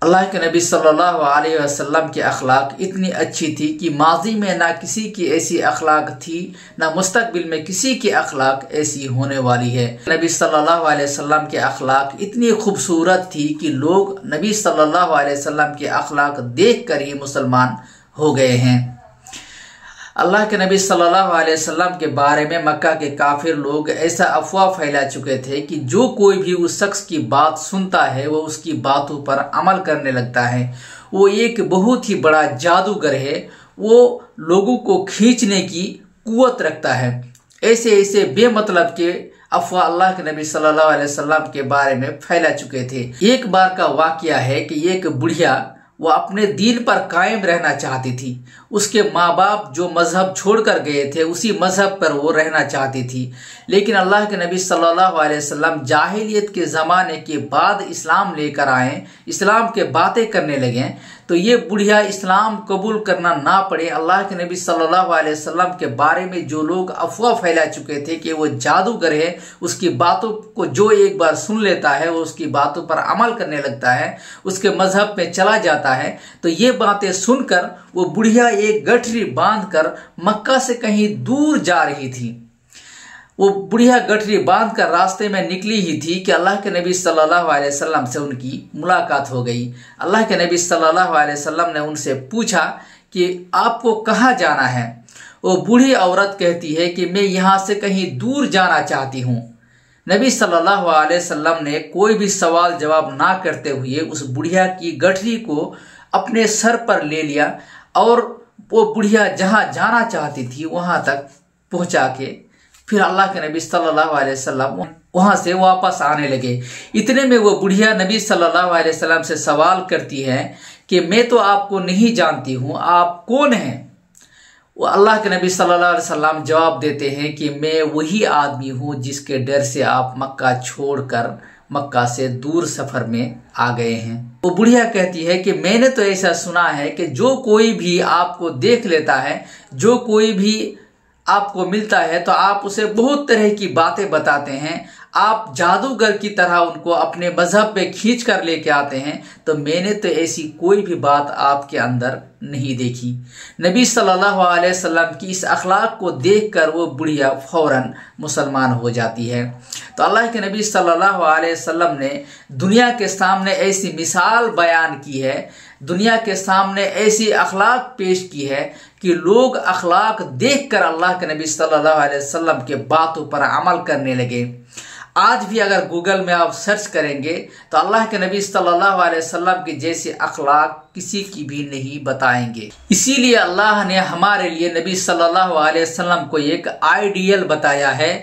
अल्लाह के नबी सल्लल्लाहु अलैहि वसल्लम की अखलाक इतनी अच्छी थी कि माजी में ना किसी की ऐसी अखलाक थी, ना मुस्तकबिल में किसी की अखलाक ऐसी होने वाली है। नबी सल्लल्लाहु अलैहि वसल्लम की अखलाक इतनी खूबसूरत थी कि लोग नबी सल्लल्लाहु अलैहि वसल्लम की अखलाक देख कर ही मुसलमान हो गए हैं। अल्लाह के नबी सल्लल्लाहु अलैहि वसल्लम के बारे में मक्का के काफिर लोग ऐसा अफवाह फैला चुके थे कि जो कोई भी उस शख्स की बात सुनता है वो उसकी बातों पर अमल करने लगता है। वो एक बहुत ही बड़ा जादूगर है, वो लोगों को खींचने की कुव्वत रखता है। ऐसे ऐसे बेमतलब के अफवाह अल्लाह के नबी सल्लल्लाहु अलैहि वसल्लम के बारे में फैला चुके थे। एक बार का वाकया है कि एक बुढ़िया वो अपने दीन पर कायम रहना चाहती थी। उसके माँ बाप जो मजहब छोड़कर गए थे उसी मजहब पर वो रहना चाहती थी, लेकिन अल्लाह के नबी सल्लल्लाहु अलैहि वसल्लम जाहिलियत के ज़माने के बाद इस्लाम लेकर आए, इस्लाम के बातें करने लगे तो ये बुढ़िया इस्लाम कबूल करना ना पड़े। अल्लाह के नबी सल्लल्लाहु अलैहि वसल्लम के बारे में जो लोग अफवाह फैला चुके थे कि वो जादूगर है, उसकी बातों को जो एक बार सुन लेता है वो उसकी बातों पर अमल करने लगता है, उसके मजहब में चला जाता है। तो ये बातें सुनकर वो बुढ़िया एक गठरी बांधकर मक्का से कहीं दूर जा रही थी। वो बुढ़िया गठरी बांधकर रास्ते में निकली ही थी कि अल्लाह के नबी सल्लल्लाहु अलैहि वसल्लम से उनकी मुलाकात हो गई। अल्लाह के नबी सल्लल्लाहु अलैहि वसल्लम ने उनसे पूछा कि आपको कहाँ जाना है। वो बूढ़ी औरत कहती है कि मैं यहाँ से कहीं दूर जाना चाहती हूँ। नबी सल्लल्लाहु अलैहि वसल्लम ने कोई भी सवाल जवाब ना करते हुए उस बुढ़िया की गठरी को अपने सर पर ले लिया और वो बुढ़िया जहाँ जाना चाहती थी वहाँ तक पहुँचा के फिर अल्लाह के नबी सल्लल्लाहु अलैहि वसल्लम वहाँ से वापस आने लगे। इतने में वो बुढ़िया नबी सल्लल्लाहु अलैहि वसल्लम से सवाल करती है कि मैं तो आपको नहीं जानती हूँ, आप कौन हैं। वो अल्लाह के नबी सल्लल्लाहु अलैहि वसल्लम जवाब देते हैं कि मैं वही आदमी हूँ जिसके डर से आप मक्का छोड़कर मक्का से दूर सफर में आ गए हैं। वो बुढ़िया कहती है कि मैंने तो ऐसा सुना है कि जो कोई भी आपको देख लेता है, जो कोई भी आपको मिलता है तो आप उसे बहुत तरह की बातें बताते हैं, आप जादूगर की तरह उनको अपने मजहब पे खींच कर लेके आते हैं। तो मैंने तो ऐसी कोई भी बात आपके अंदर नहीं देखी। नबी सल्लल्लाहु अलैहि वसल्लम की इस अखलाक को देखकर वो बुढ़िया फौरन मुसलमान हो जाती है। तो अल्लाह के नबी सल्लल्लाहु अलैहि वसल्लम ने दुनिया के सामने ऐसी मिसाल बयान की है, दुनिया के सामने ऐसी अखलाक पेश की है कि लोग अखलाक देखकर अल्लाह के नबी सल्लल्लाहु अलैहि वसल्लम के बातों पर अमल करने लगे। आज भी अगर गूगल में आप सर्च करेंगे तो अल्लाह के नबी सल्लल्लाहु अलैहि वसल्लम की जैसी अखलाक किसी की भी नहीं बताएंगे। इसीलिए अल्लाह ने हमारे लिए नबी सल्लल्लाहु अलैहि वसल्लम को एक आइडियल बताया है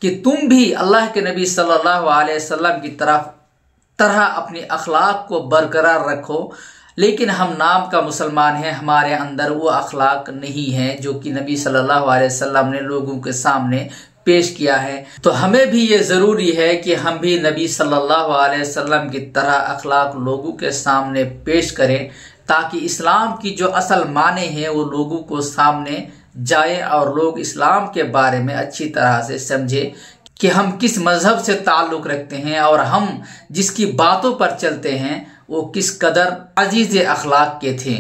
कि तुम भी अल्लाह के नबी सल्लल्लाहु अलैहि वसल्लम की तरह अपनी अखलाक को बरकरार रखो। लेकिन हम नाम का मुसलमान हैं, हमारे अंदर वो अखलाक नहीं है जो कि नबी सल्लल्लाहु अलैहि वसल्लम ने लोगों के सामने पेश किया है। तो हमें भी ये ज़रूरी है कि हम भी नबी सल्लल्लाहु अलैहि वसल्लम की तरह अखलाक लोगों के सामने पेश करें, ताकि इस्लाम की जो असल माने हैं वो लोगों को सामने जाए और लोग इस्लाम के बारे में अच्छी तरह से समझे कि हम किस मजहब से ताल्लुक़ रखते हैं और हम जिसकी बातों पर चलते हैं वो किस कदर अजीज़ अखलाक के थे।